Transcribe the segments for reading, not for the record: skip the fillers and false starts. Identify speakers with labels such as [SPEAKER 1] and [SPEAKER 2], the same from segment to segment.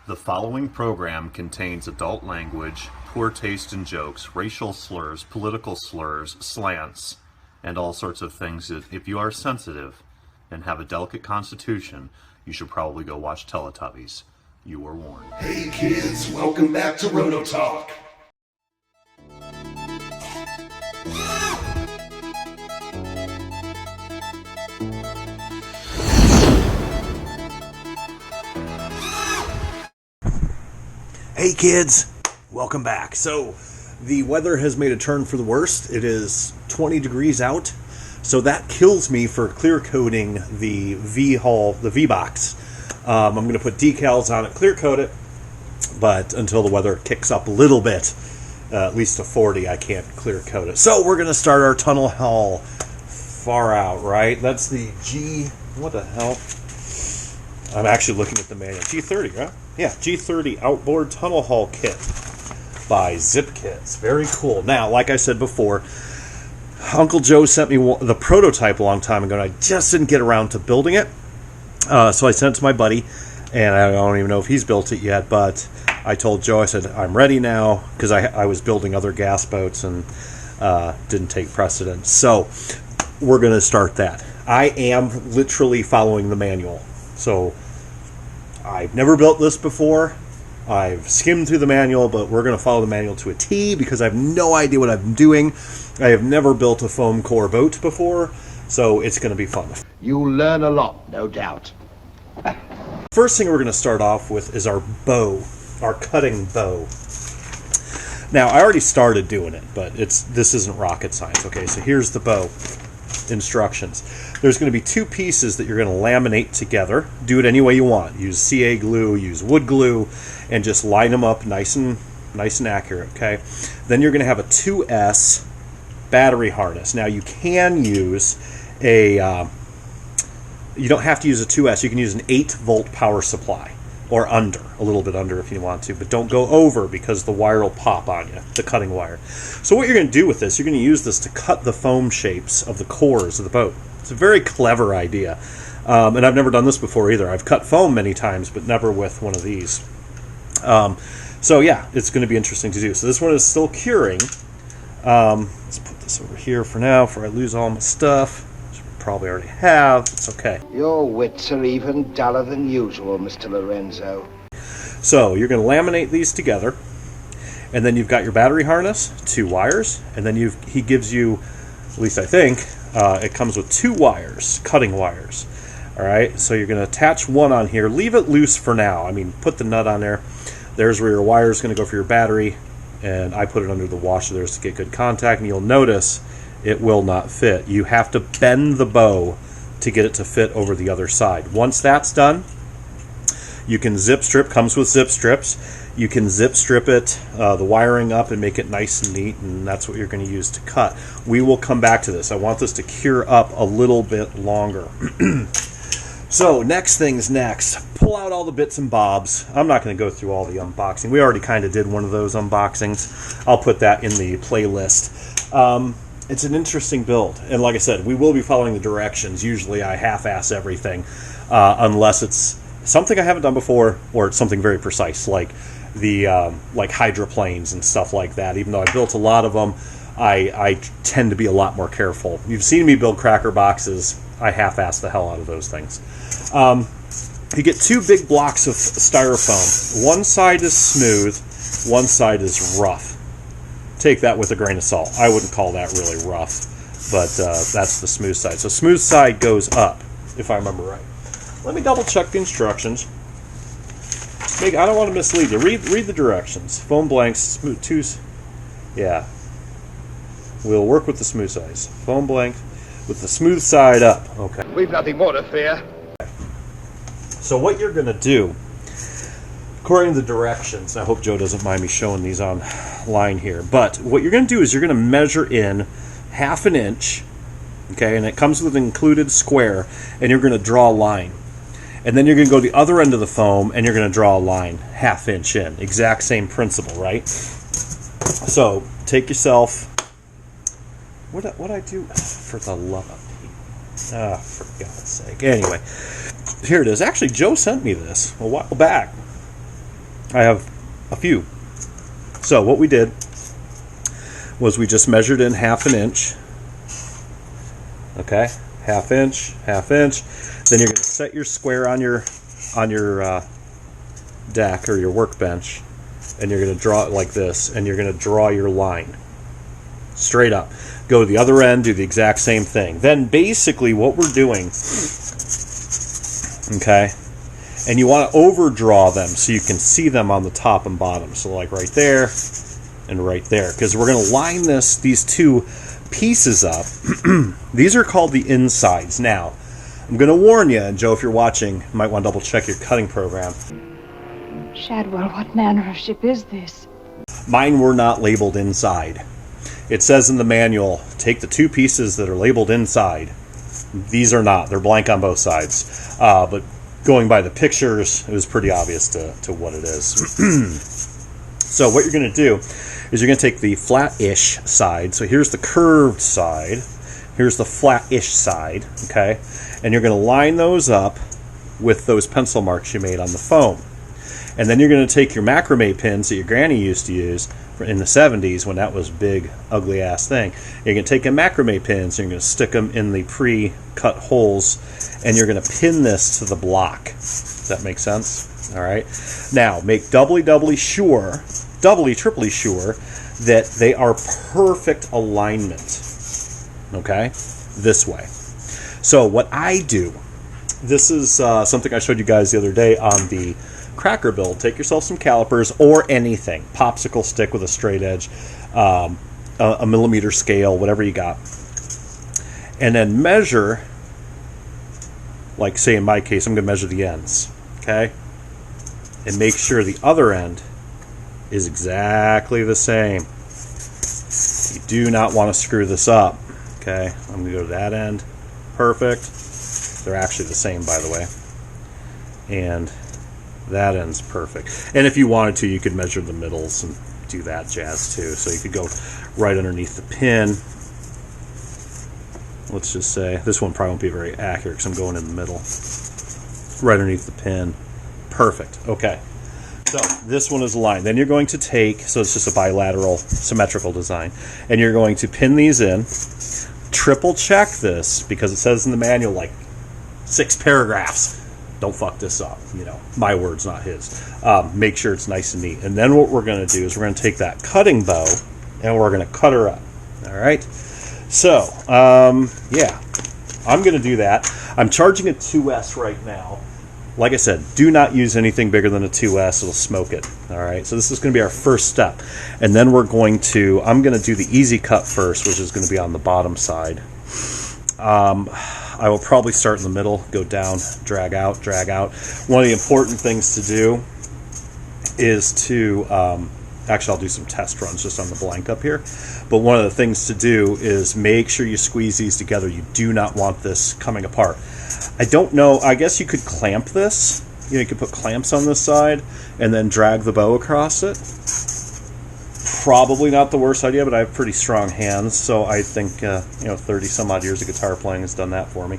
[SPEAKER 1] The following program contains adult language, poor taste in jokes, racial slurs, political slurs, slants, and all sorts of things that, if you are sensitive and have a delicate constitution, you should probably go watch Teletubbies. You were warned.
[SPEAKER 2] Hey kids, welcome back to Roto Talk.
[SPEAKER 3] Hey kids, welcome back. So the weather has made a turn for the worst. It is 20 degrees out, so that kills me for clear coating the V-hull, the V-box. I'm going to put decals on it, clear coat it, but until the weather kicks up a little bit, at least to 40, I can't clear coat it. So we're going to start our tunnel hull far out, right? That's the what the hell? I'm actually looking at the manual. G30, right? Yeah, G30 Outboard Tunnel Hull Kit by Zippkits. Very cool. Now, like I said before, Uncle Joe sent me the prototype a long time ago, and I just didn't get around to building it. So I sent it to my buddy, and I don't even know if he's built it yet, but I told Joe, I said, I'm ready now, because I was building other gas boats and didn't take precedence. So we're going to start that. I am literally following the manual. So I've never built this before. I've skimmed through the manual, but we're going to follow the manual to a T because I have no idea what I'm doing. I have never built a foam core boat before, so it's going to be fun.
[SPEAKER 4] You'll learn a lot, no doubt.
[SPEAKER 3] First thing we're going to start off with is our bow, our cutting bow. Now, I already started doing it, but this isn't rocket science. Okay, so here's the bow instructions. There's going to be two pieces that you're going to laminate together. Do it any way you want. Use CA glue, use wood glue, and just line them up nice and accurate, okay? Then you're going to have a 2S battery harness. Now you can use you don't have to use a 2S. You can use an 8-volt power supply or under, a little bit under if you want to, but don't go over because the wire will pop on you, the cutting wire. So what you're going to do with this, you're going to use this to cut the foam shapes of the cores of the boat. It's a very clever idea, and I've never done this before either. I've cut foam many times, but never with one of these. So yeah, it's going to be interesting to do. So this one is still curing. Let's put this over here for now before I lose all my stuff, which I probably already have. It's okay.
[SPEAKER 4] Your wits are even duller than usual, Mr. Lorenzo.
[SPEAKER 3] So you're going to laminate these together, and then you've got your battery harness, 2 wires, and then he gives you, at least I think, it comes with 2 wires, cutting wires. All right, so you're going to attach one on here. Leave it loose for now. I mean, put the nut on there. There's where your wire is going to go for your battery, and I put it under the washer there to get good contact, and you'll notice it will not fit. You have to bend the bow to get it to fit over the other side. Once that's done, you can zip strip, comes with zip strips. You can zip strip it, the wiring up, and make it nice and neat, and that's what you're going to use to cut. We will come back to this. I want this to cure up a little bit longer. So next thing's next. Pull out all the bits and bobs. I'm not going to go through all the unboxing. We already kind of did one of those unboxings. I'll put that in the playlist. It's an interesting build, and like I said, we will be following the directions. Usually I half-ass everything, unless it's something I haven't done before, or it's something very precise, like the like hydroplanes and stuff like that. Even though I built a lot of them, I tend to be a lot more careful. You've seen me build cracker boxes. I half-ass the hell out of those things. You get 2 big blocks of styrofoam. One side is smooth, one side is rough. Take that with a grain of salt. I wouldn't call that really rough, but that's the smooth side. So smooth side goes up, if I remember right. Let me double check the instructions. I don't want to mislead you. Read the directions. Foam blanks, smooth, 2. Yeah. We'll work with the smooth sides. Foam blank with the smooth side up. Okay.
[SPEAKER 4] We've nothing more to fear.
[SPEAKER 3] So what you're going to do, according to the directions, I hope Joe doesn't mind me showing these online here, but what you're going to do is you're going to measure in 1/2 inch, okay, and it comes with an included square, and you're going to draw a line. And then you're going to go to the other end of the foam, and you're going to draw a line 1/2 inch in. Exact same principle, right? So take yourself. What I do? For the love of Pete. For God's sake. Anyway, here it is. Actually, Joe sent me this a while back. I have a few. So what we did was we just measured in 1/2 inch. Okay, 1/2 inch, 1/2 inch. Then you're going to set your square on your deck or your workbench, and you're going to draw it like this, and you're going to draw your line straight up. Go to the other end, do the exact same thing. Then basically what we're doing, okay, and you want to overdraw them so you can see them on the top and bottom. So like right there and right there, because we're going to line these two pieces up. These are called the insides. Now, I'm going to warn you, and Joe, if you're watching, you might want to double check your cutting program.
[SPEAKER 5] Shadwell, what manner of ship is this?
[SPEAKER 3] Mine were not labeled inside. It says in the manual, take the two pieces that are labeled inside. These are not. They're blank on both sides. But going by the pictures, it was pretty obvious to what it is. So what you're going to do is you're going to take the flat-ish side. So here's the curved side. Here's the flat-ish side. Okay? And you're going to line those up with those pencil marks you made on the foam. And then you're going to take your macrame pins that your granny used to use in the 70s when that was a big, ugly-ass thing. You're going to take a macrame pins and you're going to stick them in the pre-cut holes, and you're going to pin this to the block. Does that make sense? All right. Now, make doubly, triply sure that they are perfect alignment. Okay? This way. So what I do, this is something I showed you guys the other day on the cracker build. Take yourself some calipers or anything, popsicle stick with a straight edge, a millimeter scale, whatever you got, and then measure, like say in my case I'm going to measure the ends, okay, and make sure the other end is exactly the same. You do not want to screw this up. Okay, I'm going to go to that end. Perfect. They're actually the same, by the way. And that end's perfect. And if you wanted to, you could measure the middles and do that jazz too. So you could go right underneath the pin. Let's just say, this one probably won't be very accurate because I'm going in the middle. Right underneath the pin. Perfect. Okay. So this one is aligned. Then you're going to take, so it's just a bilateral symmetrical design, and you're going to pin these in. Triple check this because it says in the manual like 6 paragraphs. Don't fuck this up. You know, my words, not his. Make sure it's nice and neat. And then what we're going to do is we're going to take that cutting bow and we're going to cut her up. All right. So, yeah, I'm going to do that. I'm charging a 2S right now. Like I said, do not use anything bigger than a 2S. It'll smoke it. All right. So this is going to be our first step. And then I'm going to do the easy cut first, which is going to be on the bottom side. I will probably start in the middle, go down, drag out, drag out. One of the important things to do is to, actually I'll do some test runs just on the blank up here, but one of the things to do is make sure you squeeze these together. You do not want this coming apart. I don't know, I guess you could clamp this. You know, you could put clamps on this side and then drag the bow across it. Probably not the worst idea, but I have pretty strong hands, so I think 30 some odd years of guitar playing has done that for me.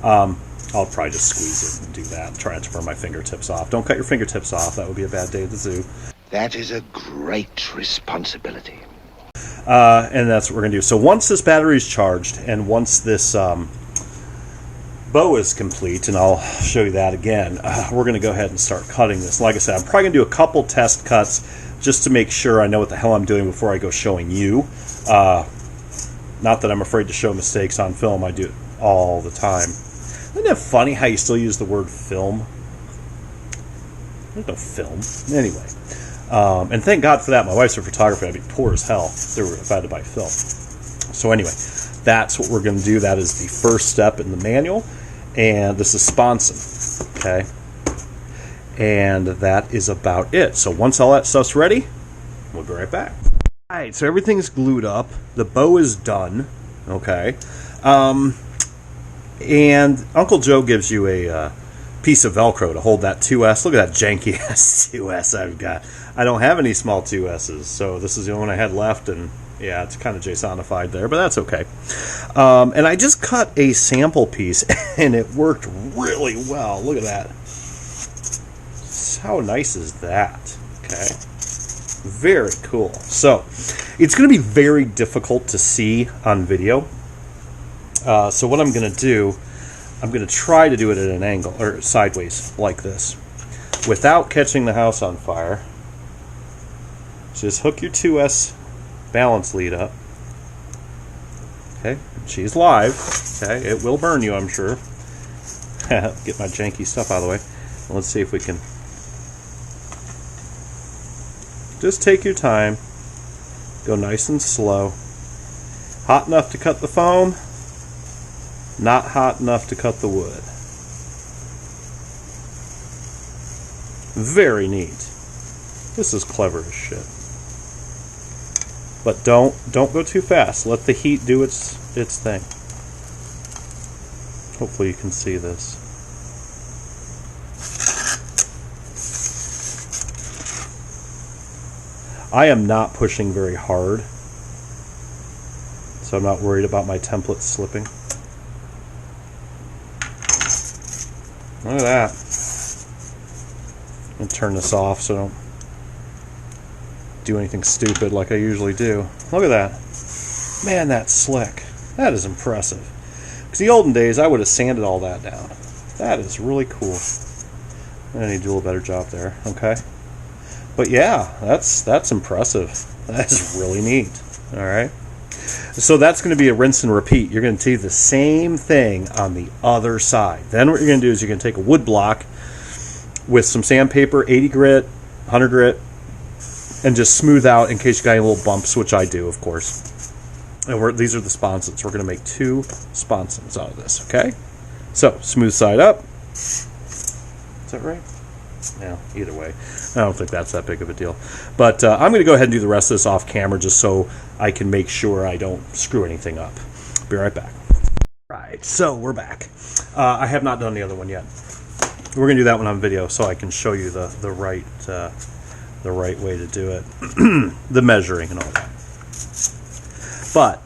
[SPEAKER 3] I'll probably just squeeze it and do that. Try not to burn my fingertips off. Don't cut your fingertips off. That would be a bad day at the zoo.
[SPEAKER 4] That is a great responsibility.
[SPEAKER 3] And that's what we're going to do. So once this battery is charged and once this bow is complete, and I'll show you that again, we're going to go ahead and start cutting this. Like I said, I'm probably going to do a couple test cuts just to make sure I know what the hell I'm doing before I go showing you. Not that I'm afraid to show mistakes on film. I do it all the time. Isn't it funny how you still use the word film? There's no film. Anyway. And thank God for that. My wife's a photographer. I'd be poor as hell if I had to buy film. So anyway, that's what we're going to do. That is the first step in the manual. And this is sponson. Okay. And that is about it. So once all that stuff's ready, we'll be right back. All right, so everything's glued up. The bow is done. Okay. And Uncle Joe gives you a piece of Velcro to hold that 2S. Look at that janky ass 2S I've got. I don't have any small 2S's, so this is the only one I had left, and yeah, it's kind of Jasonified there, but that's okay. And I just cut a sample piece, and it worked really well. Look at that. How nice is that? Okay. Very cool. So, it's going to be very difficult to see on video. So what I'm going to do, I'm going to try to do it at an angle, or sideways, like this, without catching the house on fire. Just hook your 2S balance lead up. Okay, she's live. Okay, it will burn you, I'm sure. Get my janky stuff out of the way. Let's see if we can. Just take your time. Go nice and slow. Hot enough to cut the foam. Not hot enough to cut the wood. Very neat. This is clever as shit. But don't go too fast. Let the heat do its thing. Hopefully you can see this. I am not pushing very hard, so I'm not worried about my template slipping. Look at that. I'm going to turn this off so I don't do anything stupid like I usually do. Look at that. Man, that's slick. That is impressive. Because the olden days, I would have sanded all that down. That is really cool. I need to do a little better job there. Okay. But yeah, that's impressive. That's really neat. All right. So that's going to be a rinse and repeat. You're going to do the same thing on the other side. Then what you're going to do is you're going to take a wood block with some sandpaper, 80 grit, 100 grit, and just smooth out in case you got any little bumps, which I do, of course. And these are the sponsons. We're going to make 2 sponsons out of this, okay? So, smooth side up. Is that right? Yeah, either way. I don't think that's that big of a deal. But I'm going to go ahead and do the rest of this off camera just so I can make sure I don't screw anything up. Be right back. Right, so we're back. I have not done the other one yet. We're going to do that one on video so I can show you the right way to do it. The measuring and all that. But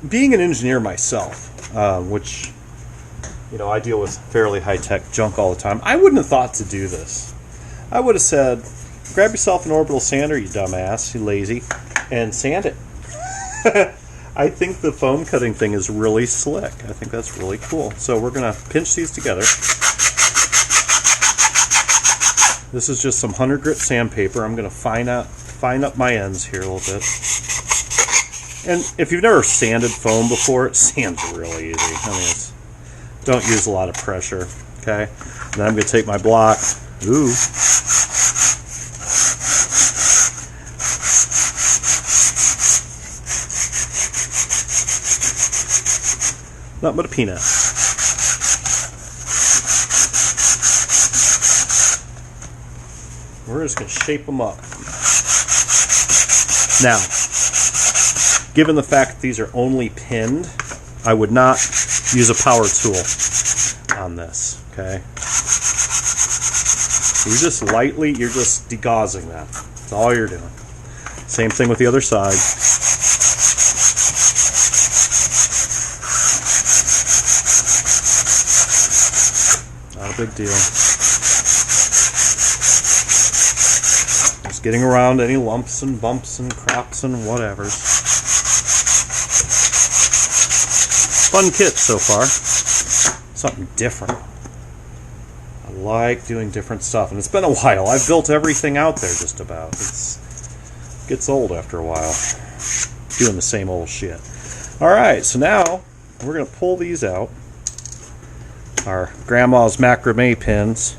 [SPEAKER 3] being an engineer myself, which, you know, I deal with fairly high-tech junk all the time, I wouldn't have thought to do this. I would have said, grab yourself an orbital sander, you dumbass, you lazy, and sand it. I think the foam cutting thing is really slick. I think that's really cool. So we're going to pinch these together. This is just some 100 grit sandpaper. I'm going to fine up my ends here a little bit. And if you've never sanded foam before, it sands really easy. I mean, don't use a lot of pressure, okay? And then I'm going to take my block. Ooh. Nothing but a peanut. We're just going to shape them up. Now, given the fact that these are only pinned, I would not use a power tool on this, okay? You're just degaussing that. That's all you're doing. Same thing with the other side. Not a big deal. Just getting around any lumps and bumps and crops and whatevers. Fun kit so far. Something different. I like doing different stuff, and it's been a while. I've built everything out there just about. It gets old after a while. Doing the same old shit. Alright, so now we're going to pull these out. Our grandma's macrame pins.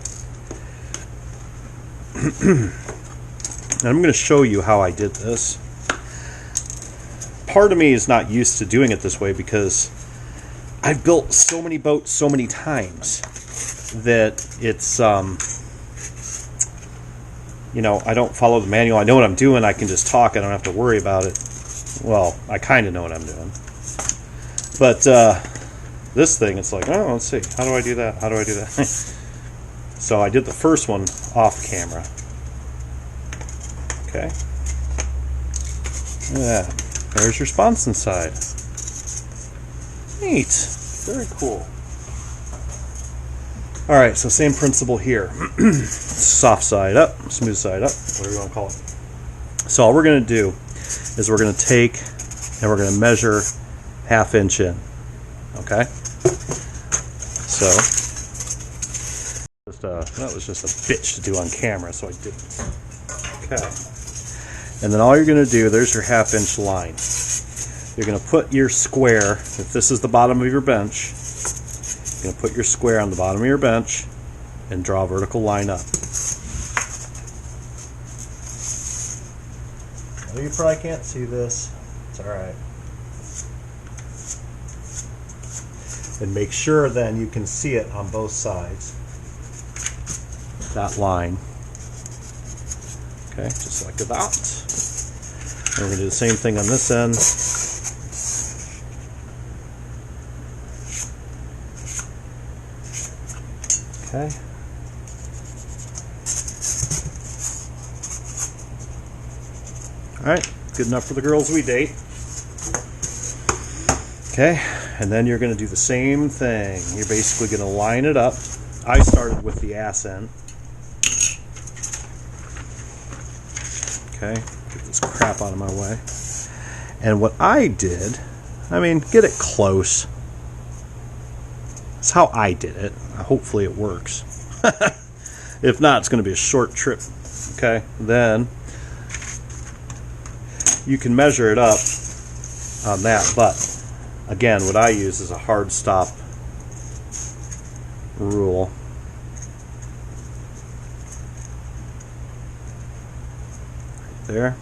[SPEAKER 3] And I'm going to show you how I did this. Part of me is not used to doing it this way because I've built so many boats so many times that it's, you know, I don't follow the manual. I know what I'm doing. I can just talk. I don't have to worry about it. Well, I kind of know what I'm doing. But this thing, it's like, oh, let's see. How do I do that? How do I do that? So I did the first one off camera. Okay. Yeah. There's your sponson side. Neat. Very cool. Alright, so same principle here. soft side up, smooth side up, whatever you want to call it. So all we're going to do is we're going to take and we're going to measure 1/2 inch in. Okay? So, that was just a bitch to do on camera, so I didn't. Okay. And then all you're going to do, there's your 1/2 inch line. You're going to put your square, if this is the bottom of your bench, you're going to put your square on the bottom of your bench and draw a vertical line up. Well, you probably can't see this. It's alright. And make sure then you can see it on both sides. That line. Okay, just like that. And we're going to do the same thing on this end. Okay. Alright, good enough for the girls we date. Okay, and then you're going to do the same thing. You're basically going to line it up. I started with the ass end. Okay, get this crap out of my way. And what I did, I mean, get it close. That's how I did it. Hopefully it works. If not, it's going to be a short trip. Okay, then you can measure it up on that, but again, what I use is a hard stop rule. Right there.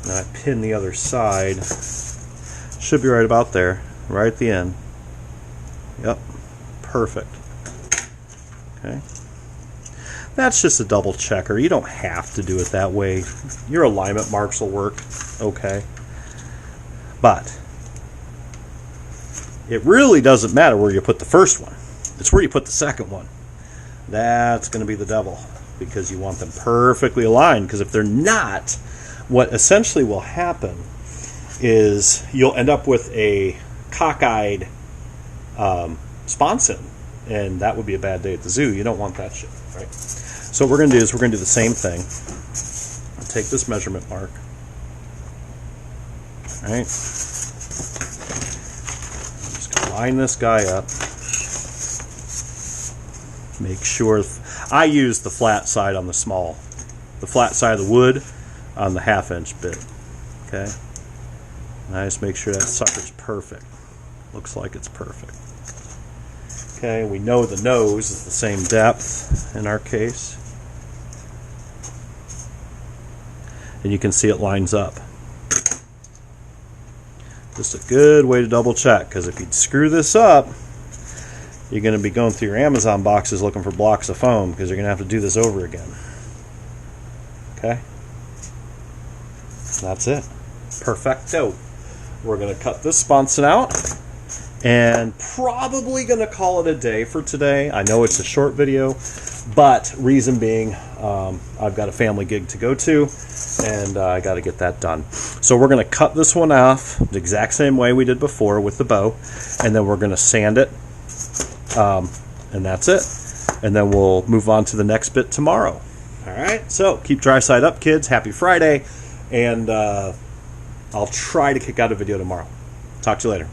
[SPEAKER 3] And I pin the other side. Should be right about there, right at the end. Yep, perfect. Okay. That's just a double checker. You don't have to do it that way. Your alignment marks will work okay. But it really doesn't matter where you put the first one. It's where you put the second one. That's going to be the devil, because you want them perfectly aligned. Because if they're not, what essentially will happen is you'll end up with a cockeyed sponson, and that would be a bad day at the zoo. You don't want that shit, right? So what we're going to do is we're going to do the same thing. I'll take this measurement mark. All right. I'm just going to line this guy up. Make sure I use the flat side on the flat side of the wood on the 1/2 inch bit. Okay. And I just make sure that sucker's perfect. Looks like it's perfect. Okay, we know the nose is the same depth in our case. And you can see it lines up. Just a good way to double check, because if you screw this up, you're going to be going through your Amazon boxes looking for blocks of foam, because you're going to have to do this over again. Okay? That's it. Perfecto. We're going to cut this sponson out, and probably going to call it a day for today. I know it's a short video, but reason being, I've got a family gig to go to, and I got to get that done. So we're going to cut this one off the exact same way we did before with the bow, and then we're going to sand it, and that's it. And then we'll move on to the next bit tomorrow. All right, so keep dry side up, kids. Happy Friday, and I'll try to kick out a video tomorrow. Talk to you later.